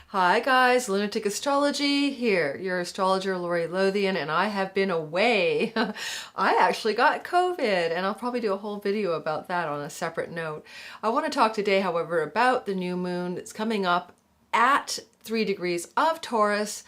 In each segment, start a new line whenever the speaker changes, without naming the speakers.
Hi guys, Lunatic Astrology here, your astrologer Lori Lothian, and I have been away. I actually got COVID, and I'll probably do a whole video about that on a separate note. I want to talk today, however, about the new moon that's coming up at 3 degrees of Taurus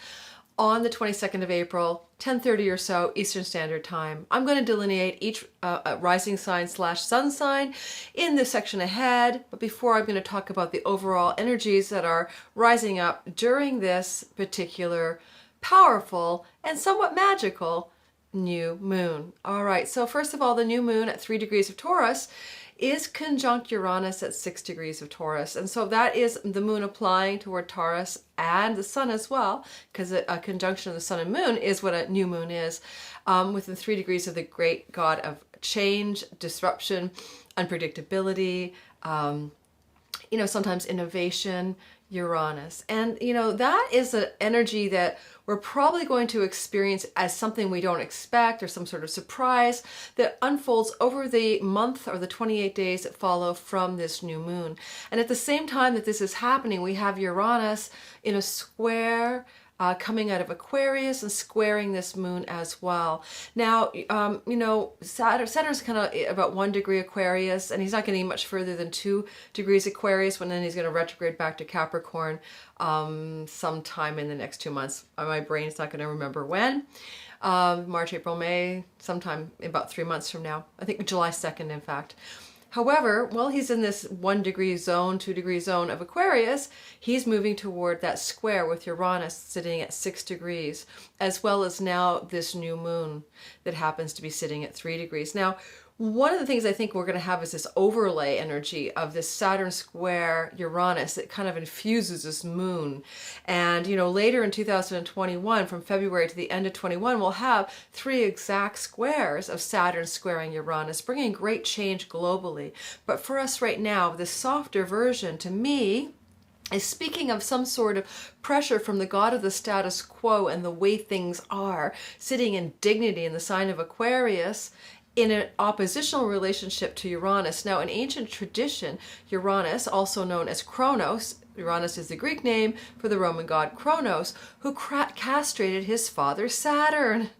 on the 22nd of April, 10:30 or so Eastern Standard Time. I'm going to delineate each rising sign slash sun sign in this section ahead, but before I'm going to talk about the overall energies that are rising up during this particular powerful and somewhat magical new moon. All right, so first of all, the new moon at 3 degrees of Taurus is conjunct Uranus at 6 degrees of Taurus. And so that is the moon applying toward Taurus and the sun as well, because a conjunction of the sun and moon is what a new moon is, within 3 degrees of the great god of change, disruption, unpredictability, sometimes innovation, Uranus. And, that is an energy that we're probably going to experience as something we don't expect or some sort of surprise that unfolds over the month or the 28 days that follow from this new moon. And at the same time that this is happening, we have Uranus in a square coming out of Aquarius and squaring this moon as well. Now, Saturn's kind of about 1 degree Aquarius, and he's not getting much further than 2 degrees Aquarius, when then he's going to retrograde back to Capricorn sometime in the next 2 months. My brain's not going to remember when. March, April, May, sometime about 3 months from now. I think July 2nd, in fact. However, while he's in this 1 degree zone, 2 degree zone of Aquarius, he's moving toward that square with Uranus sitting at 6 degrees, as well as now this new moon that happens to be sitting at 3 degrees. Now, one of the things I think we're going to have is this overlay energy of this Saturn square Uranus that kind of infuses this moon. And, later in 2021, from February to the end of 21, we'll have 3 exact squares of Saturn squaring Uranus, bringing great change globally. But for us right now, the softer version, to me, is speaking of some sort of pressure from the god of the status quo and the way things are, sitting in dignity in the sign of Aquarius, in an oppositional relationship to Uranus. Now, in ancient tradition, Uranus, also known as Kronos, Uranus is the Greek name for the Roman god Kronos, who castrated his father Saturn.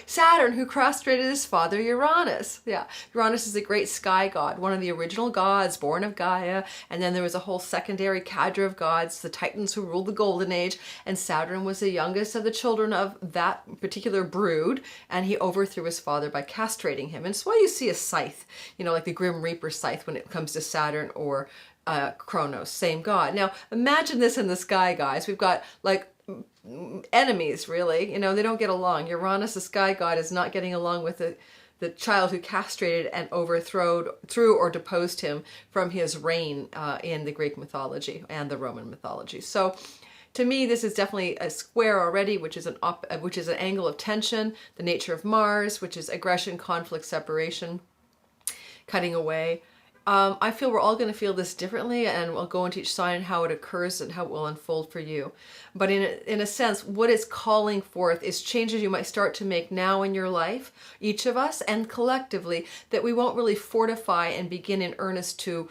Saturn, who castrated his father Uranus. Yeah, Uranus is a great sky god, one of the original gods, born of Gaia, and then there was a whole secondary cadre of gods, the Titans who ruled the Golden Age, and Saturn was the youngest of the children of that particular brood, and he overthrew his father by castrating him. And so why you see a scythe, like the Grim Reaper scythe when it comes to Saturn or Kronos, same god. Now, imagine this in the sky, guys. We've got enemies, really. They don't get along. Uranus, the sky god, is not getting along with the child who castrated and overthrew or deposed him from his reign in the Greek mythology and the Roman mythology. So, to me, this is definitely a square already, which is an angle of tension. The nature of Mars, which is aggression, conflict, separation, cutting away. I feel we're all going to feel this differently, and we'll go into each sign and how it occurs and how it will unfold for you. But in a sense, what it's calling forth is changes you might start to make now in your life, each of us, and collectively, that we won't really fortify and begin in earnest to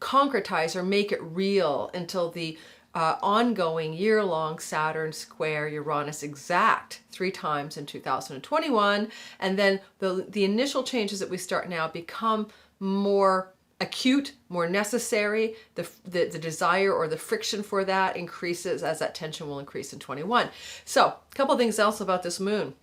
concretize or make it real until the ongoing year-long Saturn square Uranus exact 3 times in 2021. And then the initial changes that we start now become more acute, more necessary. The desire or the friction for that increases as that tension will increase in 21. So, a couple of things else about this moon.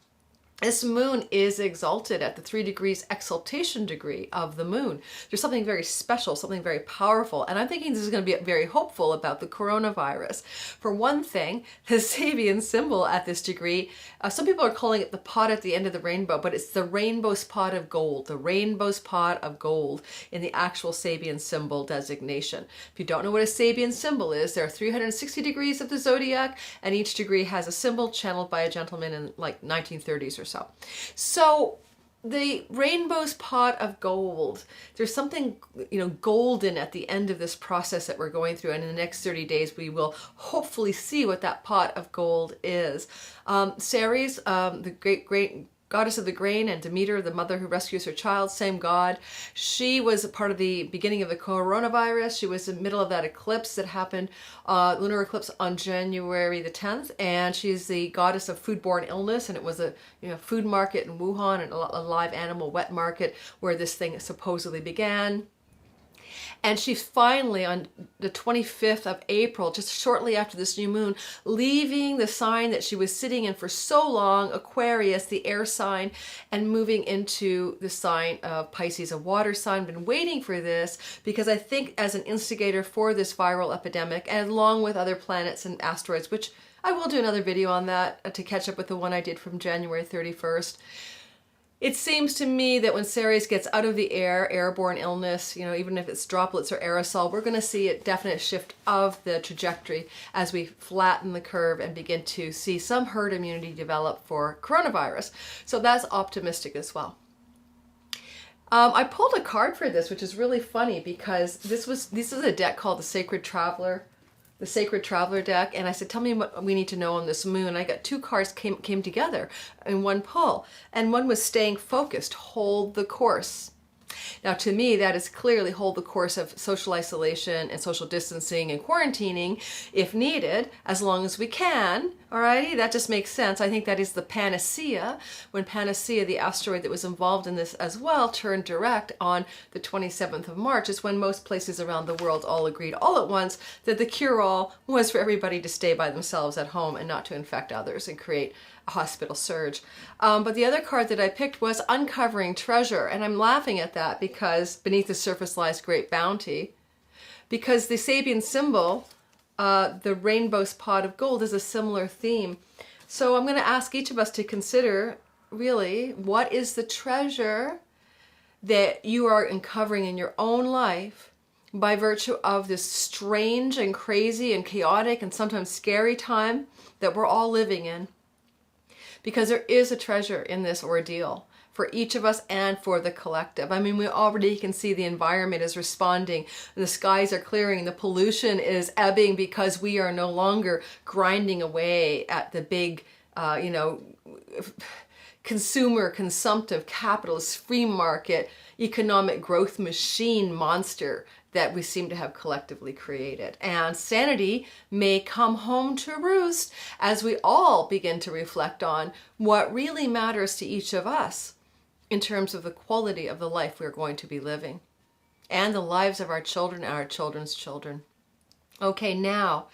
This moon is exalted at the 3 degrees exaltation degree of the moon. There's something very special, something very powerful. And I'm thinking this is going to be very hopeful about the coronavirus. For one thing, the Sabian symbol at this degree, some people are calling it the pot at the end of the rainbow, but it's the rainbow's pot of gold, the rainbow's pot of gold in the actual Sabian symbol designation. If you don't know what a Sabian symbol is, there are 360 degrees of the zodiac, and each degree has a symbol channeled by a gentleman in 1930s or so. The rainbow's pot of gold, there's something golden at the end of this process that we're going through, and in the next 30 days we will hopefully see what that pot of gold is. Ceres, the great goddess of the grain, and Demeter, the mother who rescues her child, same god. She was a part of the beginning of the coronavirus. She was in the middle of that eclipse that happened, lunar eclipse on January the 10th, and she's the goddess of foodborne illness, and it was a food market in Wuhan and a live animal wet market where this thing supposedly began. And she's finally, on the 25th of April, just shortly after this new moon, leaving the sign that she was sitting in for so long, Aquarius, the air sign, and moving into the sign of Pisces, a water sign. Been waiting for this because I think as an instigator for this viral epidemic, and along with other planets and asteroids, which I will do another video on that to catch up with the one I did from January 31st. It seems to me that when Ceres gets out of the air, airborne illness, even if it's droplets or aerosol, we're going to see a definite shift of the trajectory as we flatten the curve and begin to see some herd immunity develop for coronavirus. So that's optimistic as well. I pulled a card for this, which is really funny because this is a deck called the Sacred Traveler. The Sacred Traveler deck, and I said, tell me what we need to know on this moon. I got two cards came together in one pull, and one was staying focused, hold the course. Now to me that is clearly hold the course of social isolation and social distancing and quarantining if needed, as long as we can. Alrighty, that just makes sense. I think that is the panacea. When Panacea, the asteroid that was involved in this as well, turned direct on the 27th of March, is when most places around the world all agreed all at once that the cure-all was for everybody to stay by themselves at home and not to infect others and create a hospital surge. But the other card that I picked was Uncovering Treasure, and I'm laughing at that because beneath the surface lies great bounty. Because the Sabian symbol, the rainbow spot of gold, is a similar theme. So I'm going to ask each of us to consider, really, what is the treasure that you are uncovering in your own life by virtue of this strange and crazy and chaotic and sometimes scary time that we're all living in. Because there is a treasure in this ordeal for each of us and for the collective. I mean, we already can see the environment is responding, the skies are clearing, the pollution is ebbing because we are no longer grinding away at the big, consumer, consumptive, capitalist, free market, economic growth machine monster that we seem to have collectively created. And sanity may come home to roost as we all begin to reflect on what really matters to each of us in terms of the quality of the life we're going to be living and the lives of our children and our children's children. Okay, now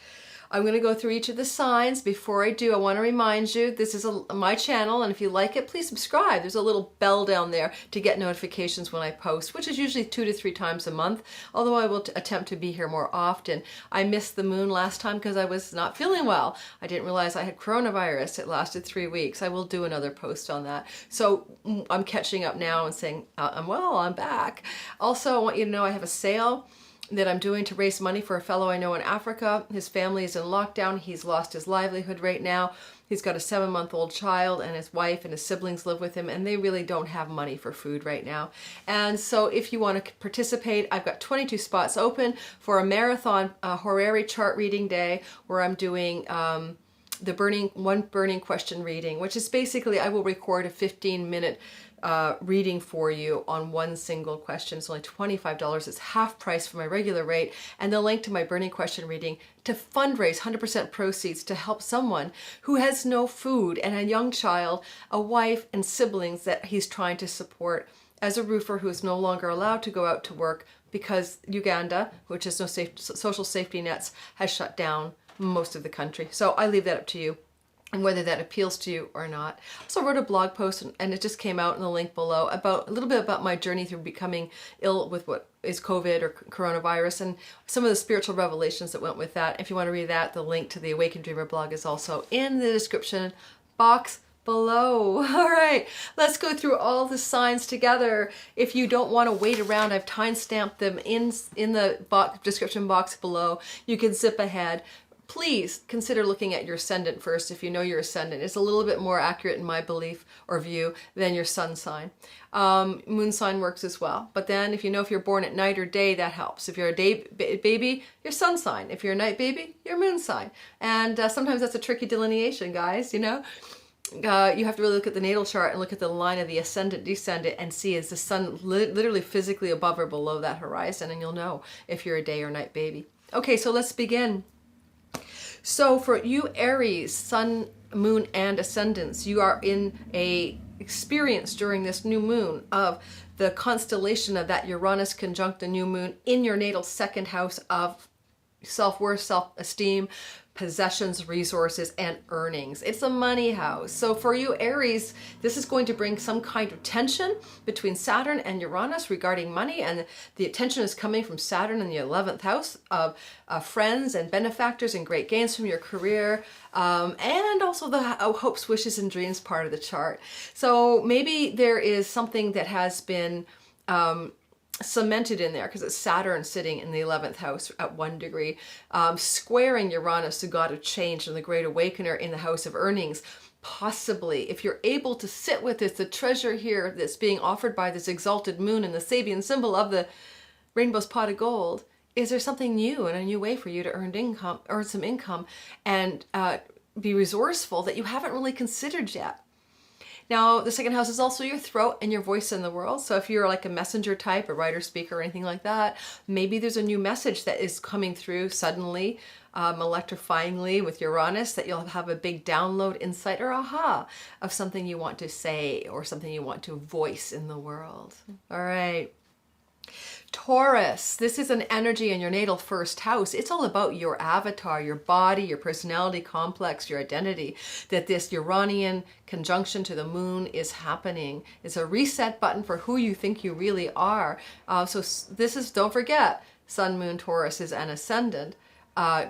I'm going to go through each of the signs. Before I do, I want to remind you, this is my channel, and if you like it, please subscribe. There's a little bell down there to get notifications when I post, which is usually 2 to 3 times a month, although I will attempt to be here more often. I missed the moon last time because I was not feeling well. I didn't realize I had coronavirus. It lasted 3 weeks. I will do another post on that. So I'm catching up now and saying, I'm well, I'm back. Also, I want you to know I have a sale that I'm doing to raise money for a fellow I know in Africa. His family is in lockdown. He's lost his livelihood right now. He's got a 7-month-old child, and his wife and his siblings live with him, and they really don't have money for food right now. And so if you want to participate, I've got 22 spots open for a marathon horary chart reading day where I'm doing the one burning question reading, which is basically I will record a 15-minute reading for you on one single question. It's only $25. It's half price for my regular rate, and the link to my burning question reading to fundraise 100% proceeds to help someone who has no food and a young child, a wife, and siblings that he's trying to support as a roofer who is no longer allowed to go out to work because Uganda, which has no social safety nets, has shut down most of the country. So I leave that up to you and whether that appeals to you or not. I also wrote a blog post, and it just came out in the link below, about a little bit about my journey through becoming ill with what is COVID or coronavirus, and some of the spiritual revelations that went with that. If you want to read that, the link to the Awakened Dreamer blog is also in the description box below. All right, let's go through all the signs together. If you don't want to wait around, I've time-stamped them in the description box below. You can zip ahead. Please consider looking at your ascendant first if you know your ascendant. It's a little bit more accurate in my belief or view than your sun sign. Moon sign works as well. But then if you know if you're born at night or day, that helps. If you're a day baby, your sun sign. If you're a night baby, your moon sign. And sometimes that's a tricky delineation, guys, you know. you have to really look at the natal chart and look at the line of the ascendant, descendant, and see is the sun literally physically above or below that horizon, and you'll know if you're a day or night baby. Okay, so let's begin. So for you Aries, sun, moon, and ascendants, you are in a experience during this new moon of the constellation of that Uranus conjunct the new moon in your natal second house of self-worth, self-esteem, possessions, resources, and earnings. It's a money house. So for you Aries, this is going to bring some kind of tension between Saturn and Uranus regarding money, and the tension is coming from Saturn in the 11th house of friends and benefactors and great gains from your career, and also the hopes, wishes, and dreams part of the chart. So maybe there is something that has been cemented in there because it's Saturn sitting in the 11th house at 1 degree, squaring Uranus, the god of change and the great awakener in the house of earnings. Possibly, if you're able to sit with this, the treasure here that's being offered by this exalted moon and the Sabian symbol of the rainbow's pot of gold, is there something new and a new way for you to earn some income and be resourceful that you haven't really considered yet? Now, the second house is also your throat and your voice in the world. So if you're like a messenger type, a writer, speaker, or anything like that, maybe there's a new message that is coming through suddenly, electrifyingly with Uranus, that you'll have a big download, insight, or aha of something you want to say or something you want to voice in the world. All right. Taurus, this is an energy in your natal first house. It's all about your avatar, your body, your personality complex, your identity, that this Uranian conjunction to the moon is happening. It's a reset button for who you think you really are. So this is, don't forget, Sun, Moon, Taurus is an ascendant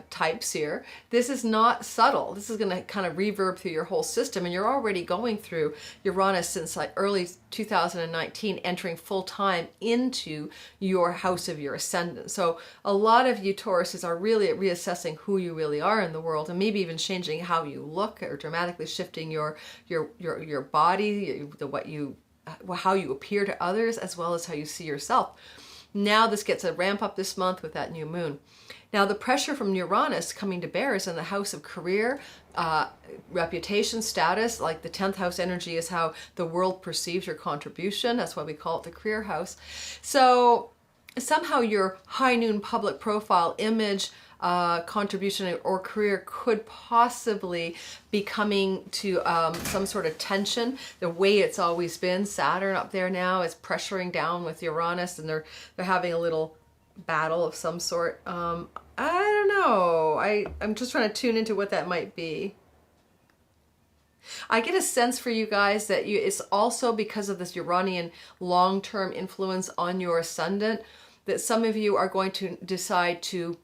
types here. This is not subtle. This is going to kind of reverb through your whole system, and you're already going through Uranus since like early 2019, entering full time into your house of your ascendant. So a lot of you Tauruses are really reassessing who you really are in the world, and maybe even changing how you look or dramatically shifting your body, how you appear to others, as well as how you see yourself. Now this gets a ramp up this month with that new moon. Now the pressure from Uranus coming to bear is in the house of career, reputation, status. Like the 10th house energy is how the world perceives your contribution. That's why we call it the career house. So somehow your high noon public profile image, contribution or career could possibly be coming to some sort of tension. The way it's always been, Saturn up there now is pressuring down with Uranus, and they're having a little battle of some sort. I don't know. I'm just trying to tune into what that might be. I get a sense for you guys that it's also because of this Uranian long-term influence on your ascendant that some of you are going to decide to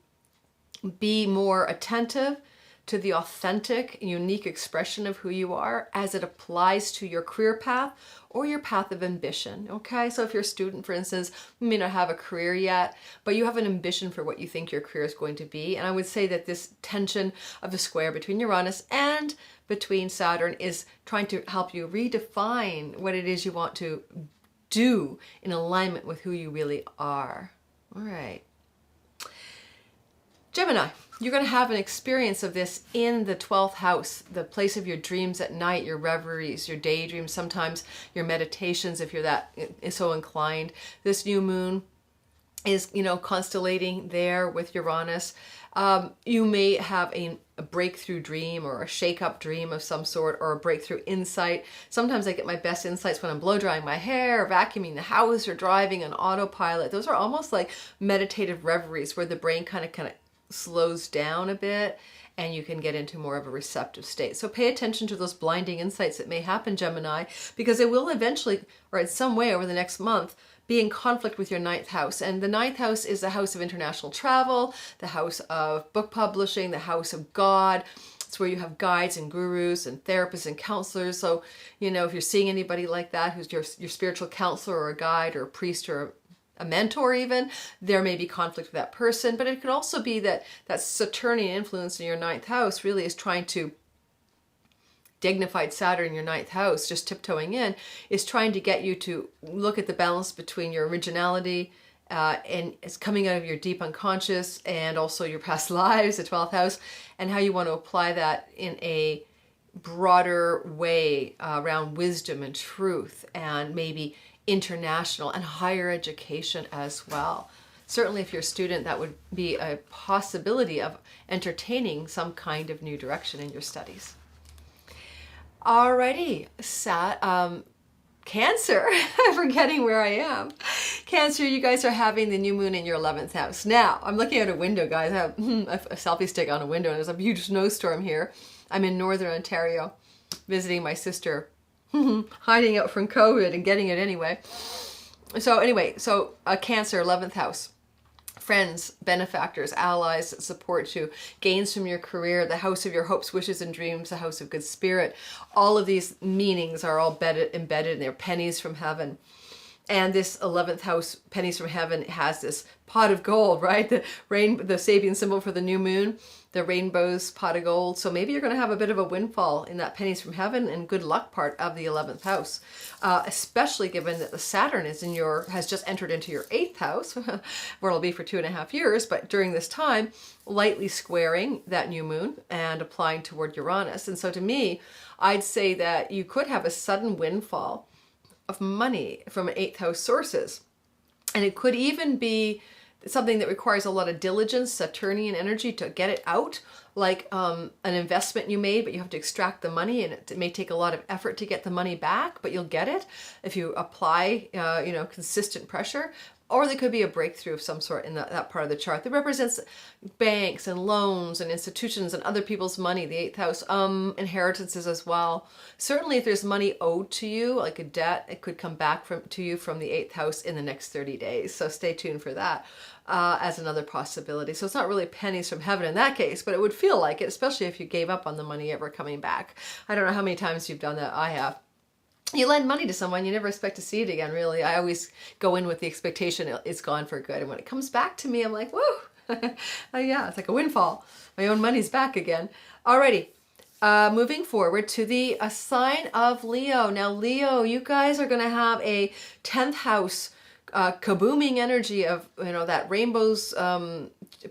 be more attentive to the authentic, unique expression of who you are as it applies to your career path or your path of ambition, okay? So if you're a student, for instance, you may not have a career yet, but you have an ambition for what you think your career is going to be. And I would say that this tension of the square between Uranus and between Saturn is trying to help you redefine what it is you want to do in alignment with who you really are. All right. Gemini, you're going to have an experience of this in the 12th house, the place of your dreams at night, your reveries, your daydreams, sometimes your meditations, if you're that so inclined. This new moon is, constellating there with Uranus. You may have a breakthrough dream or a shake-up dream of some sort, or a breakthrough insight. Sometimes I get my best insights when I'm blow drying my hair, or vacuuming the house, or driving on autopilot. Those are almost like meditative reveries where the brain kind of slows down a bit and you can get into more of a receptive state. So pay attention to those blinding insights that may happen, Gemini, because it will eventually, or in some way over the next month, be in conflict with your 9th house. And the 9th house is the house of international travel, the house of book publishing, the house of God. It's where you have guides and gurus and therapists and counselors. So, if you're seeing anybody like that, who's your spiritual counselor or a guide or a priest or a mentor even, there may be conflict with that person. But it could also be that Saturnian influence in your 9th house really is trying to, dignified Saturn in your 9th house, just tiptoeing in, is trying to get you to look at the balance between your originality and it's coming out of your deep unconscious and also your past lives, the 12th house, and how you want to apply that in a broader way around wisdom and truth, and maybe international and higher education as well. Certainly if you're a student, that would be a possibility of entertaining some kind of new direction in your studies. Alrighty, Cancer, I'm forgetting where I am. Cancer, you guys are having the new moon in your 11th house. Now, I'm looking out a window, guys. I have a selfie stick on a window, and there's a huge snowstorm here. I'm in Northern Ontario, visiting my sister, hiding out from COVID and getting it anyway. So Cancer, 11th house. Friends, benefactors, allies that support you, gains from your career, the house of your hopes, wishes, and dreams, the house of good spirit. All of these meanings are all embedded in there, pennies from heaven. And this 11th house, pennies from heaven, has this pot of gold, right? The Sabian symbol for the new moon, the rainbow's pot of gold. So maybe you're going to have a bit of a windfall in that pennies from heaven and good luck part of the 11th house, especially given that the Saturn has just entered into your 8th house, where it'll be for 2.5 years. But during this time, lightly squaring that new moon and applying toward Uranus. And so to me, I'd say that you could have a sudden windfall of money from 8th house sources. And it could even be something that requires a lot of diligence, Saturnian energy to get it out, like an investment you made, but you have to extract the money, and it may take a lot of effort to get the money back, but you'll get it if you apply, consistent pressure. Or there could be a breakthrough of some sort in that part of the chart that represents banks and loans and institutions and other people's money, the 8th house, inheritances as well. Certainly if there's money owed to you, like a debt, it could come back to you from the 8th house in the next 30 days. So stay tuned for that as another possibility. So it's not really pennies from heaven in that case, but it would feel like it, especially if you gave up on the money ever coming back. I don't know how many times you've done that. I have. You lend money to someone, you never expect to see it again, really. I always go in with the expectation it's gone for good. And when it comes back to me, I'm like, woo! Yeah, it's like a windfall. My own money's back again. Alrighty, moving forward to the sign of Leo. Now, Leo, you guys are going to have a 10th house kabooming energy of, that rainbow's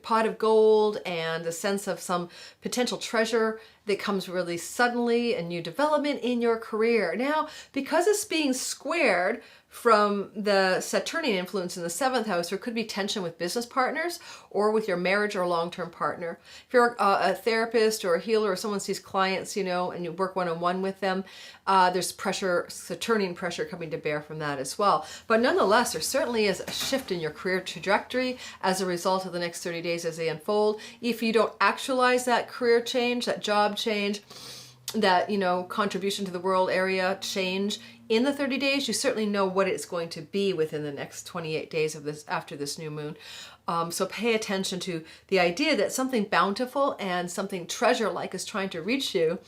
pot of gold and the sense of some potential treasure that comes really suddenly, a new development in your career. Now, because it's being squared from the Saturnian influence in the 7th house, there could be tension with business partners or with your marriage or long-term partner. If you're a therapist or a healer or someone sees clients, and you work one-on-one with them, there's pressure, Saturnian pressure coming to bear from that as well. But nonetheless, there certainly is a shift in your career trajectory as a result of the next 30 days as they unfold. If you don't actualize that career change, that job change, that, contribution to the world area change in the 30 days, you certainly know what it's going to be within the next 28 days of this, after this new moon. So pay attention to the idea that something bountiful and something treasure-like is trying to reach you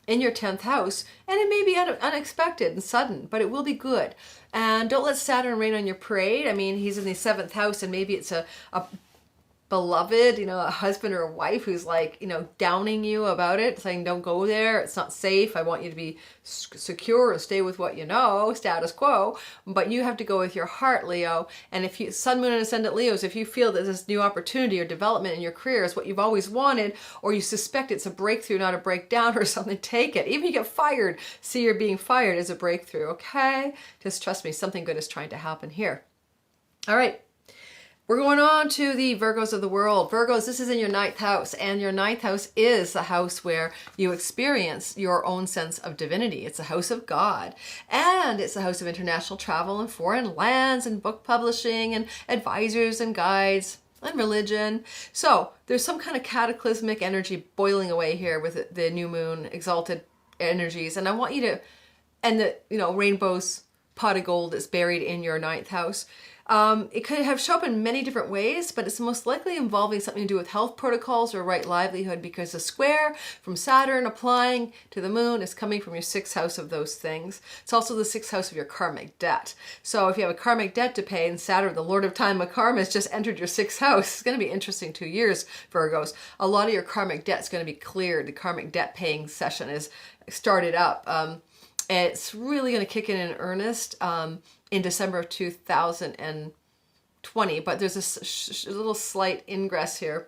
in your 10th house, and it may be unexpected and sudden, but it will be good. And don't let Saturn rain on your parade. I mean, he's in the 7th house, and maybe it's a beloved, a husband or a wife who's like, downing you about it, saying don't go there, it's not safe, I want you to be secure or stay with what you know, status quo. But you have to go with your heart, Leo. And if you, Sun, Moon, and Ascendant Leos, if you feel that this new opportunity or development in your career is what you've always wanted, or you suspect it's a breakthrough, not a breakdown or something, take it. Even if you get fired, see you're being fired as a breakthrough, okay? Just trust me, something good is trying to happen here. All right. We're going on to the Virgos of the world. Virgos, this is in your 9th house, and your 9th house is the house where you experience your own sense of divinity. It's a house of God, and it's a house of international travel and foreign lands and book publishing and advisors and guides and religion. So there's some kind of cataclysmic energy boiling away here with the new moon, exalted energies, and I want you to, and the, rainbow's pot of gold is buried in your 9th house. It could have shown up in many different ways, but it's most likely involving something to do with health protocols or right livelihood, because the square from Saturn applying to the moon is coming from your 6th house of those things. It's also the 6th house of your karmic debt. So if you have a karmic debt to pay, and Saturn, the Lord of Time of Karma, has just entered your 6th house, it's going to be interesting 2 years, Virgos. A lot of your karmic debt is going to be cleared. The karmic debt paying session is started up. It's really going to kick in earnest in December of 2020, but there's a little slight ingress here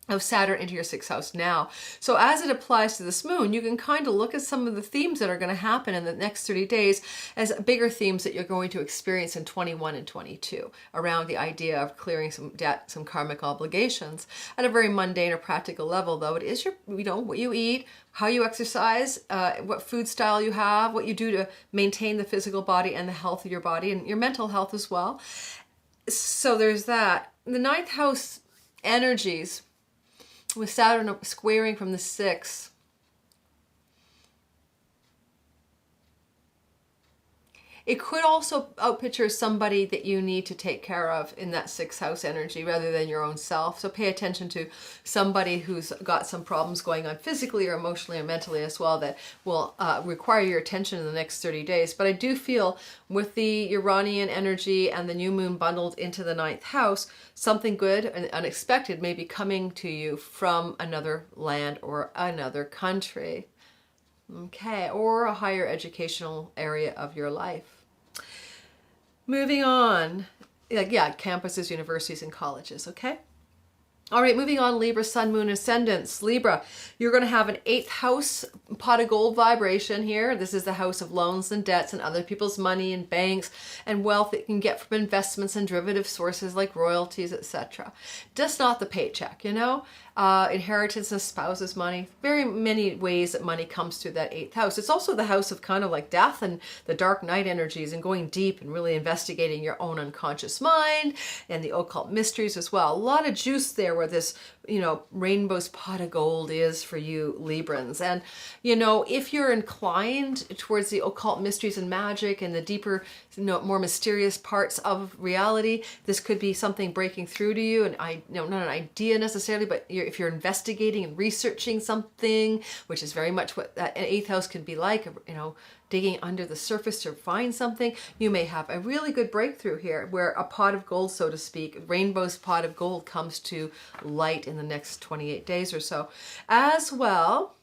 of Saturn into your 6th house now. So as it applies to this moon, you can kind of look at some of the themes that are going to happen in the next 30 days as bigger themes that you're going to experience in 21 and 22 around the idea of clearing some debt, some karmic obligations. At a very mundane or practical level, though, it is your, what you eat, how you exercise, what food style you have, what you do to maintain the physical body and the health of your body and your mental health as well. So there's that. The 9th house energies, with Saturn squaring from the 6th, it could also outpicture somebody that you need to take care of in that 6th house energy rather than your own self. So pay attention to somebody who's got some problems going on physically or emotionally or mentally as well that will require your attention in the next 30 days. But I do feel with the Uranian energy and the new moon bundled into the 9th house, something good and unexpected may be coming to you from another land or another country. Okay, or a higher educational area of your life. Moving on, yeah, campuses, universities, and colleges, okay? All right, moving on, Libra, Sun, Moon, Ascendants. Libra, you're going to have an 8th house pot of gold vibration here. This is the house of loans and debts and other people's money and banks and wealth that you can get from investments and derivative sources like royalties, etc. Just not the paycheck, you know? Inheritance and spouse's money. Very many ways that money comes through that 8th house. It's also the house of kind of like death and the dark night energies and going deep and really investigating your own unconscious mind and the occult mysteries as well. A lot of juice there where this, rainbow's pot of gold is for you Librans. And, if you're inclined towards the occult mysteries and magic and the deeper, more mysterious parts of reality, this could be something breaking through to you. And not an idea necessarily, but if you're investigating and researching something, which is very much what an 8th house can be like, digging under the surface to find something, you may have a really good breakthrough here where a pot of gold, so to speak, rainbow's pot of gold comes to light in the next 28 days or so. As well,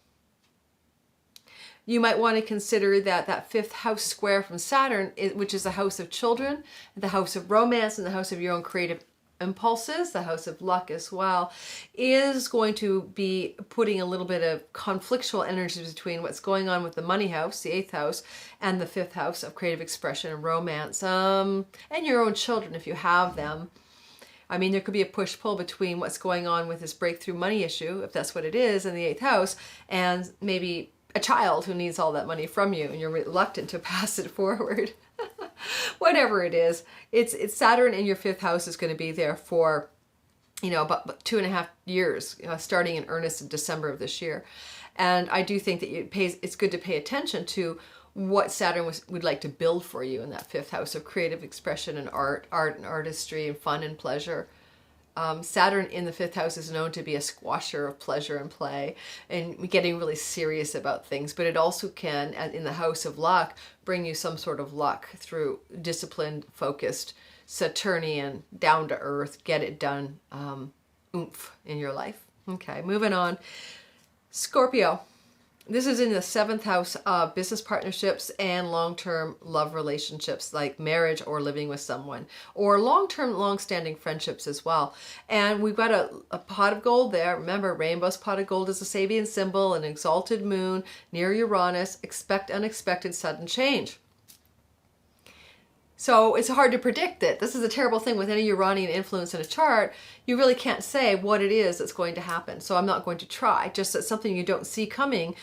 you might want to consider that 5th house square from Saturn, which is the house of children, the house of romance, and the house of your own creative impulses, the house of luck as well, is going to be putting a little bit of conflictual energies between what's going on with the money house, the 8th house, and the 5th house of creative expression and romance, and your own children if you have them. I mean, there could be a push-pull between what's going on with this breakthrough money issue, if that's what it is, in the 8th house, and maybe a child who needs all that money from you and you're reluctant to pass it forward. Whatever it is, it's Saturn in your 5th house is going to be there for, about 2.5 years, starting in earnest in December of this year. And I do think that it's good to pay attention to what Saturn would like to build for you in that 5th house of creative expression and art and artistry and fun and pleasure. Saturn in the 5th house is known to be a squasher of pleasure and play and getting really serious about things, but it also can, in the house of luck, bring you some sort of luck through disciplined, focused, Saturnian, down to earth, get it done, oomph in your life. Okay, moving on. Scorpio. This is in the 7th house of business partnerships and long-term love relationships like marriage or living with someone, or long-term, long-standing friendships as well. And we've got a pot of gold there. Remember, rainbow's pot of gold is a Sabian symbol, an exalted moon near Uranus. Expect unexpected sudden change. So it's hard to predict it. This is a terrible thing with any Uranian influence in a chart. You really can't say what it is that's going to happen. So I'm not going to try. Just that something you don't see coming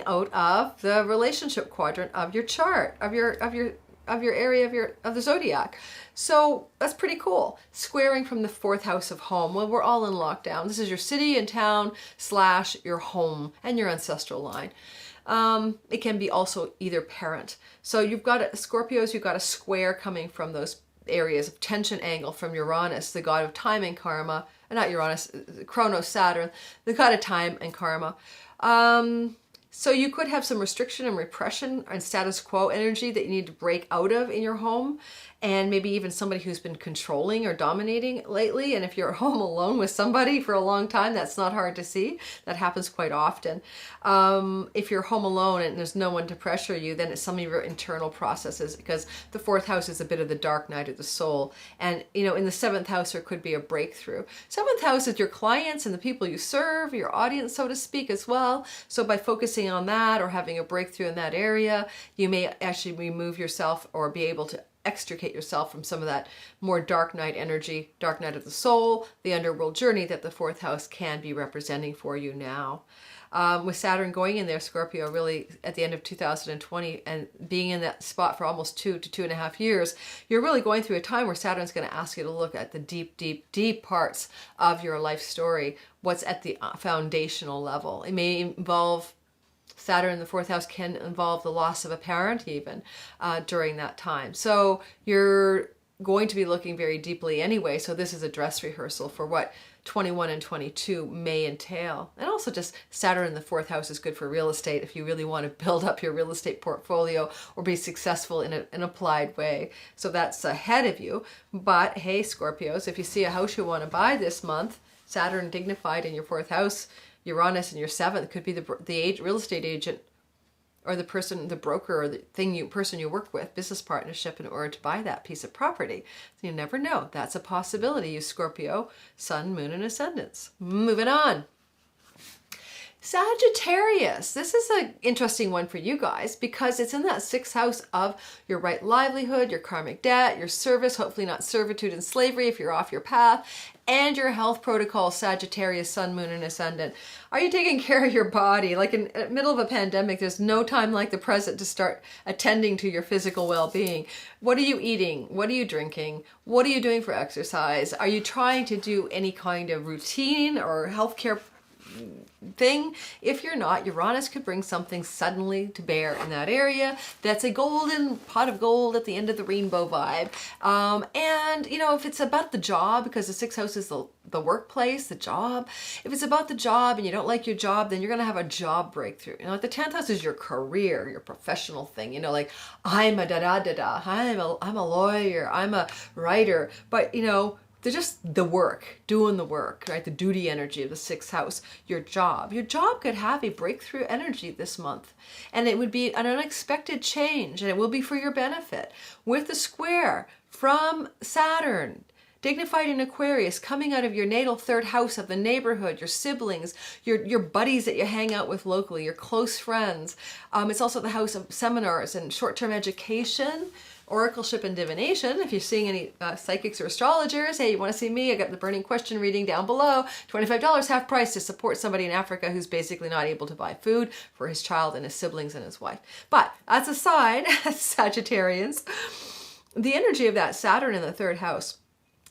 out of the relationship quadrant of your chart, of your area of the zodiac. So that's pretty cool. Squaring from the 4th house of home. Well, we're all in lockdown. This is your city and town / your home and your ancestral line. It can be also either parent. So you've got Scorpios, you've got a square coming from those areas of tension angle from Uranus, the god of time and karma, not Uranus, Chronos, Saturn, the god of time and karma. So you could have some restriction and repression and status quo energy that you need to break out of in your home, and maybe even somebody who's been controlling or dominating lately. And if you're home alone with somebody for a long time, that's not hard to see. That happens quite often. If you're home alone and there's no one to pressure you, then it's some of your internal processes, because the fourth house is a bit of the dark night of the soul. And, you know, in the seventh house, there could be a breakthrough. Seventh house is your clients and the people you serve, your audience, so to speak, as well. So by focusing on that or having a breakthrough in that area, you may actually remove yourself or be able to extricate yourself from some of that more dark night energy, dark night of the soul, the underworld journey that the fourth house can be representing for you now. With Saturn going in there, Scorpio, really at the end of 2020 and being in that spot for almost 2 to 2.5 years, you're really going through a time where Saturn's going to ask you to look at the deep, deep, deep parts of your life story, what's at the foundational level. It may involve Saturn in the fourth house, can involve the loss of a parent even during that time. So you're going to be looking very deeply anyway. So this is a dress rehearsal for what 21 and 22 may entail. And also just Saturn in the fourth house is good for real estate if you really want to build up your real estate portfolio or be successful in an applied way. So that's ahead of you. But hey, Scorpios, if you see a house you want to buy this month, Saturn dignified in your fourth house, Uranus in your seventh, could be the real estate agent or the person, the broker, or the person you work with, business partnership, in order to buy that piece of property. So you never know. That's a possibility, you Scorpio, sun, moon, and ascendants. Moving on. Sagittarius. This is an interesting one for you guys because it's in that sixth house of your right livelihood, your karmic debt, your service, hopefully not servitude and slavery if you're off your path, and your health protocol, Sagittarius, sun, moon, and ascendant. Are you taking care of your body? Like in the middle of a pandemic, there's no time like the present to start attending to your physical well-being. What are you eating? What are you drinking? What are you doing for exercise? Are you trying to do any kind of routine or healthcare thing? If you're not, Uranus could bring something suddenly to bear in that area. That's a golden pot of gold at the end of the rainbow vibe. And you know, if it's about the job, because the sixth house is the workplace, the job. If it's about the job and you don't like your job, then you're going to have a job breakthrough. You know, like the 10th house is your career, your professional thing. You know, like I'm a da-da-da-da, I'm a lawyer, I'm a writer. But you know, they're just the work, doing the work, right? The duty energy of the sixth house, your job. Your job could have a breakthrough energy this month. And it would be an unexpected change, and it will be for your benefit. With the square from Saturn, dignified in Aquarius, coming out of your natal third house of the neighborhood, your siblings, your buddies that you hang out with locally, your close friends. It's also the house of seminars and short-term education, oracleship, and divination. If you're seeing any psychics or astrologers, hey, you want to see me? I got the burning question reading down below. $25 half price to support somebody in Africa who's basically not able to buy food for his child and his siblings and his wife. But as a side, Sagittarians, the energy of that Saturn in the third house.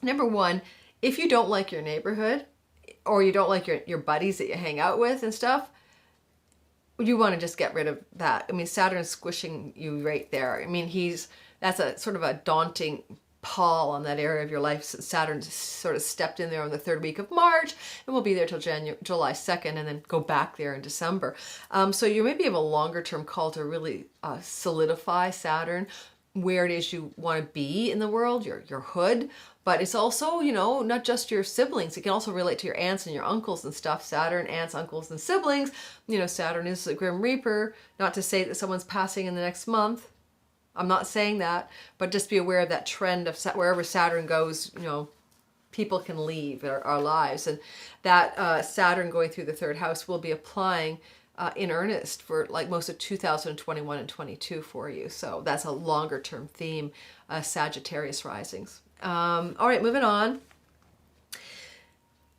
Number one, if you don't like your neighborhood or you don't like your buddies that you hang out with and stuff, you want to just get rid of that. I mean, Saturn's squishing you right there. I mean, that's a sort of a daunting pall on that area of your life. Saturn sort of stepped in there on the third week of March and will be there till July 2nd and then go back there in December. So you maybe have a longer term call to really solidify Saturn, where it is you want to be in the world, your hood. But it's also, you know, not just your siblings. It can also relate to your aunts and your uncles and stuff. Saturn, aunts, uncles, and siblings. You know, Saturn is a Grim Reaper. Not to say that someone's passing in the next month. I'm not saying that, but just be aware of that trend of wherever Saturn goes, you know, people can leave our lives. And that Saturn going through the third house will be applying in earnest for like most of 2021 and 22 for you. So that's a longer term theme, Sagittarius risings. All right, moving on.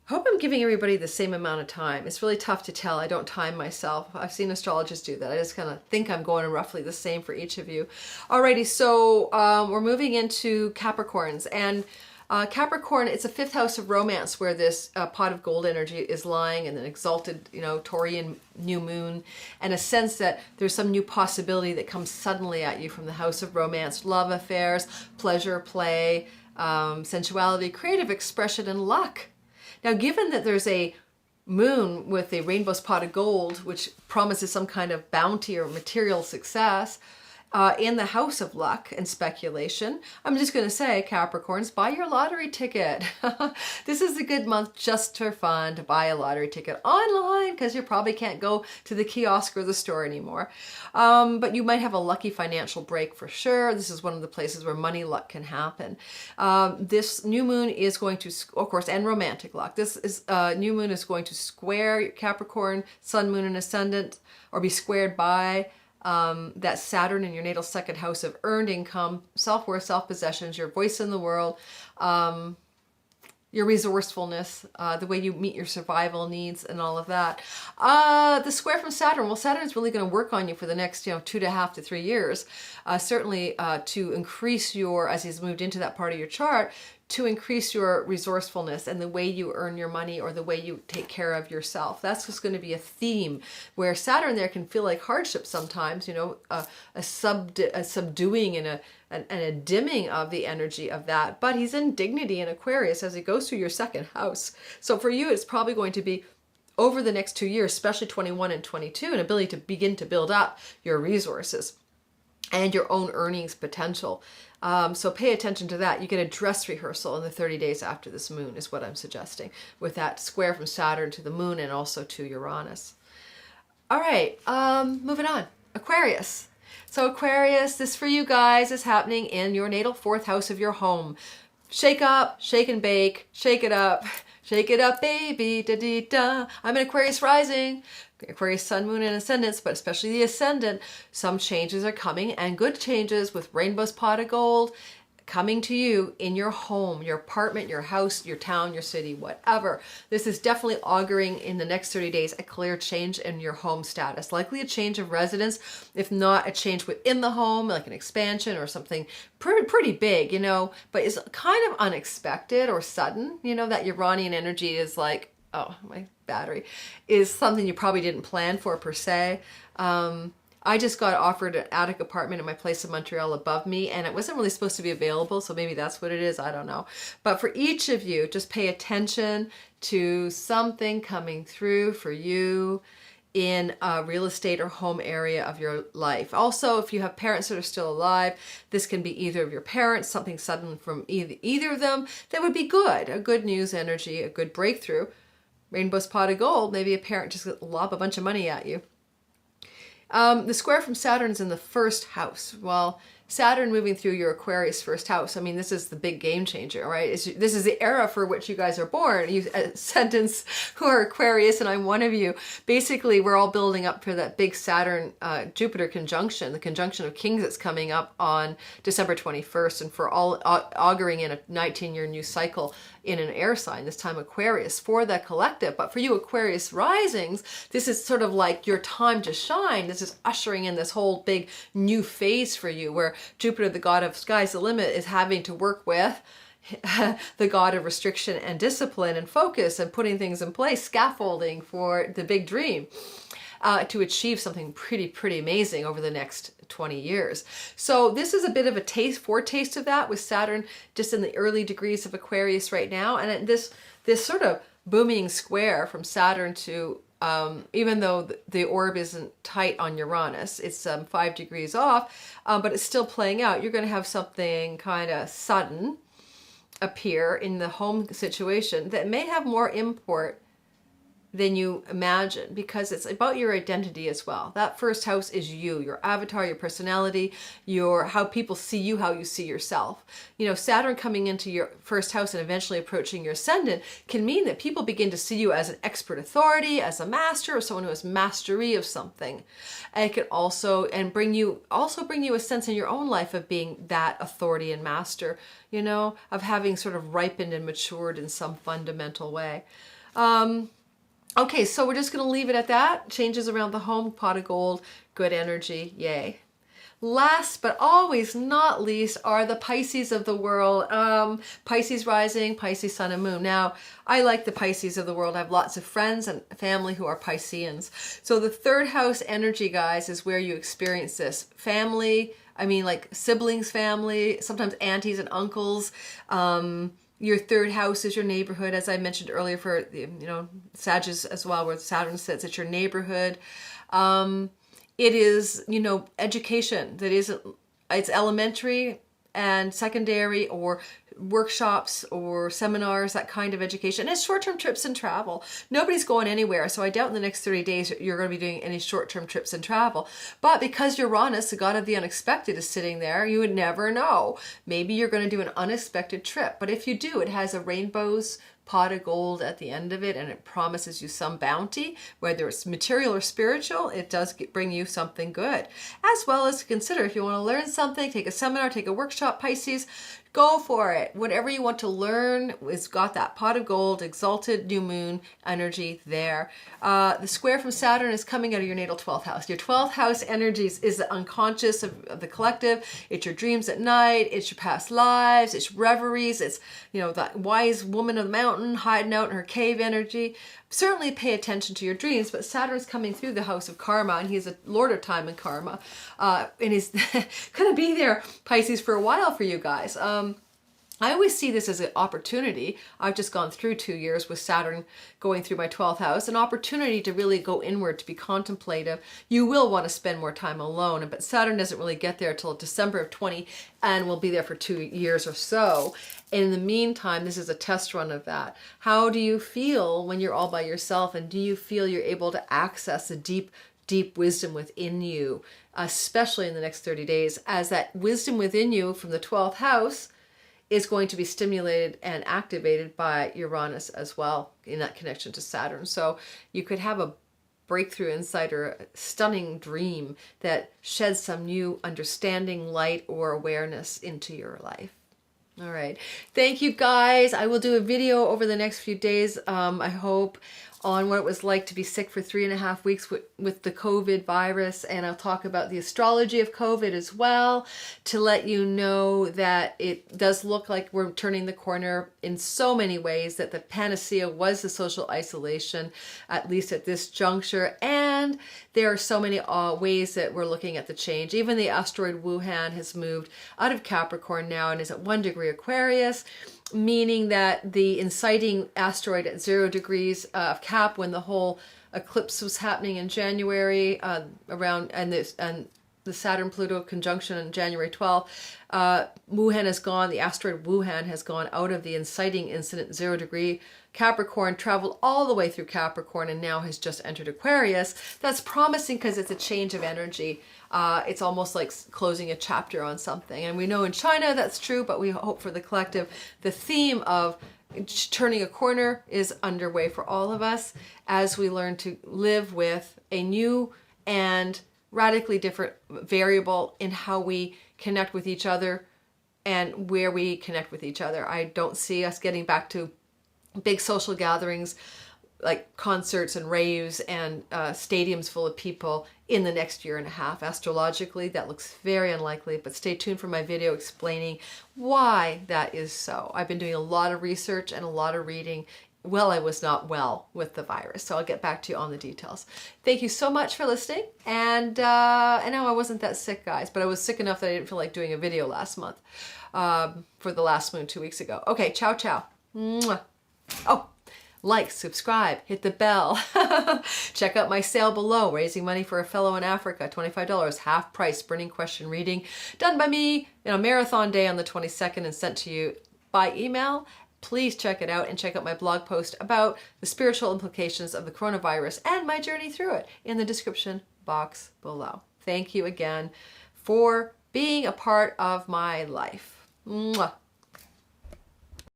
Hope I'm giving everybody the same amount of time. It's really tough to tell. I don't time myself. I've seen astrologers do that. I just kind of think I'm going roughly the same for each of you. Alrighty, so we're moving into Capricorns. And Capricorn, it's a fifth house of romance where this pot of gold energy is lying, and an exalted, you know, Taurian new moon, and a sense that there's some new possibility that comes suddenly at you from the house of romance, love affairs, pleasure, play, sensuality, creative expression, and luck. Now, given that there's a moon with a rainbow's pot of gold, which promises some kind of bounty or material success, in the house of luck and speculation. I'm just going to say, Capricorns, buy your lottery ticket. This is a good month just for fun to buy a lottery ticket online, because you probably can't go to the kiosk or the store anymore. But you might have a lucky financial break for sure. This is one of the places where money luck can happen. This new moon is going to, of course, and romantic luck. This is new moon is going to square Capricorn, sun, moon, and ascendant, or be squared by that Saturn in your natal second house of earned income, self-worth, self-possessions, your voice in the world, your resourcefulness, the way you meet your survival needs and all of that. The square from Saturn, well, Saturn is really going to work on you for the next 2.5 to 3 years, certainly to increase your, as he's moved into that part of your chart, to increase your resourcefulness and the way you earn your money or the way you take care of yourself. That's just going to be a theme where Saturn there can feel like hardship sometimes, a subduing and a dimming of the energy of that. But he's in dignity in Aquarius as he goes through your second house. So for you, it's probably going to be over the next 2 years, especially 21 and 22, an ability to begin to build up your resources and your own earnings potential. So pay attention to that. You get a dress rehearsal in the 30 days after this moon is what I'm suggesting, with that square from Saturn to the moon and also to Uranus. All right, moving on. Aquarius. So Aquarius, this for you guys is happening in your natal fourth house of your home. Shake up, shake and bake, shake it up, baby, da-dee-da. I'm an Aquarius rising. Aquarius sun, moon, and ascendants, but especially the ascendant. Some changes are coming, and good changes with rainbow's pot of gold coming to you in your home, your apartment, your house, your town, your city, whatever. This is definitely auguring in the next 30 days a clear change in your home status. Likely a change of residence, if not a change within the home, like an expansion or something pretty big, but it's kind of unexpected or sudden, that Uranian energy is like, oh, my battery, is something you probably didn't plan for per se. I just got offered an attic apartment in my place in Montreal above me, and it wasn't really supposed to be available, so maybe that's what it is, I don't know. But for each of you, just pay attention to something coming through for you in a real estate or home area of your life. Also, if you have parents that are still alive, this can be either of your parents, something sudden from either of them that would be good, a good news energy, a good breakthrough. Rainbow's pot of gold, maybe a parent just lob a bunch of money at you. The square from Saturn is in the first house. Well, Saturn moving through your Aquarius first house, I mean, this is the big game changer, right? This is the era for which you guys are born. You ascendants who are Aquarius, and I'm one of you. Basically, we're all building up for that big Saturn-Jupiter conjunction, the conjunction of kings that's coming up on December 21st, and for all auguring in a 19-year new cycle in an air sign, this time Aquarius, for the collective. But for you Aquarius risings, this is sort of like your time to shine. This is ushering in this whole big new phase for you, where Jupiter, the god of sky's the limit, is having to work with the god of restriction and discipline and focus and putting things in place, scaffolding for the big dream, to achieve something pretty amazing over the next 20 years. So this is a bit of a foretaste of that, with Saturn just in the early degrees of Aquarius right now. And this sort of booming square from Saturn to, even though the orb isn't tight on Uranus, it's 5 degrees off, but it's still playing out. You're going to have something kind of sudden appear in the home situation that may have more import than you imagine, because it's about your identity as well. That first house is you, your avatar, your personality, how people see you, how you see yourself. Saturn coming into your first house and eventually approaching your ascendant can mean that people begin to see you as an expert authority, as a master, or someone who has mastery of something. And it can also bring you a sense in your own life of being that authority and master, of having sort of ripened and matured in some fundamental way. Okay, so we're just going to leave it at that. Changes around the home, pot of gold, good energy, yay. Last but always not least are the Pisces of the world. Pisces rising, Pisces sun and moon. Now, I like the Pisces of the world. I have lots of friends and family who are Pisceans. So the third house energy, guys, is where you experience this. Family, I mean like siblings, family, sometimes aunties and uncles, Your third house is your neighborhood, as I mentioned earlier, for Sagittarius as well, where Saturn sits. It's your neighborhood. It is, education that isn't, it's elementary and secondary, or workshops or seminars, that kind of education. And it's short-term trips and travel. Nobody's going anywhere, so I doubt in the next 30 days you're going to be doing any short-term trips and travel. But because Uranus, the god of the unexpected, is sitting there, you would never know. Maybe you're going to do an unexpected trip. But if you do, it has a rainbow's pot of gold at the end of it, and it promises you some bounty, whether it's material or spiritual. It does bring you something good, as well as to consider if you want to learn something, take a seminar, take a workshop, Pisces, go for it. Whatever you want to learn is got that pot of gold, exalted new moon energy there. The square from Saturn is coming out of your natal 12th house. Your 12th house energies is the unconscious of the collective. It's your dreams at night. It's your past lives. It's reveries. It's, that wise woman of the mountain hiding out in her cave energy. Certainly pay attention to your dreams, but Saturn's coming through the house of karma, and he's a lord of time and karma, and he's going to be there, Pisces, for a while for you guys. I always see this as an opportunity. I've just gone through 2 years with Saturn going through my 12th house, an opportunity to really go inward, to be contemplative. You will want to spend more time alone, but Saturn doesn't really get there till December of 20, and will be there for 2 years or so. In the meantime, this is a test run of that. How do you feel when you're all by yourself, and do you feel you're able to access the deep, deep wisdom within you, especially in the next 30 days, as that wisdom within you from the 12th house is going to be stimulated and activated by Uranus as well in that connection to Saturn. So you could have a breakthrough insight or a stunning dream that sheds some new understanding, light, or awareness into your life. All right. Thank you, guys. I will do a video over the next few days, I hope, on what it was like to be sick for 3.5 weeks with the COVID virus. And I'll talk about the astrology of COVID as well, to let you know that it does look like we're turning the corner in so many ways, that the panacea was the social isolation, at least at this juncture. And there are so many ways that we're looking at the change. Even the asteroid Wuhan has moved out of Capricorn now and is at 1 degree Aquarius, meaning that the inciting asteroid at 0 degrees of Cap, when the whole eclipse was happening in January around, and the Saturn-Pluto conjunction on January 12th, Wuhan has gone, the asteroid Wuhan has gone out of the inciting incident 0 degree Capricorn, traveled all the way through Capricorn, and now has just entered Aquarius. That's promising because it's a change of energy. It's almost like closing a chapter on something. And we know in China that's true, but we hope for the collective. The theme of turning a corner is underway for all of us as we learn to live with a new and radically different variable in how we connect with each other and where we connect with each other. I don't see us getting back to big social gatherings like concerts and raves and stadiums full of people in the next 1.5 years. Astrologically, that looks very unlikely, but stay tuned for my video explaining why that is so. I've been doing a lot of research and a lot of reading while I was not well with the virus, so I'll get back to you on the details. Thank you so much for listening, and I know I wasn't that sick, guys, but I was sick enough that I didn't feel like doing a video last month for the last moon 2 weeks ago. Okay, ciao, ciao. Mwah. Oh, like, subscribe, hit the bell. Check out my sale below, Raising Money for a Fellow in Africa, $25, half price, burning question reading, done by me in a marathon day on the 22nd and sent to you by email. Please check it out, and check out my blog post about the spiritual implications of the coronavirus and my journey through it in the description box below. Thank you again for being a part of my life. Mwah.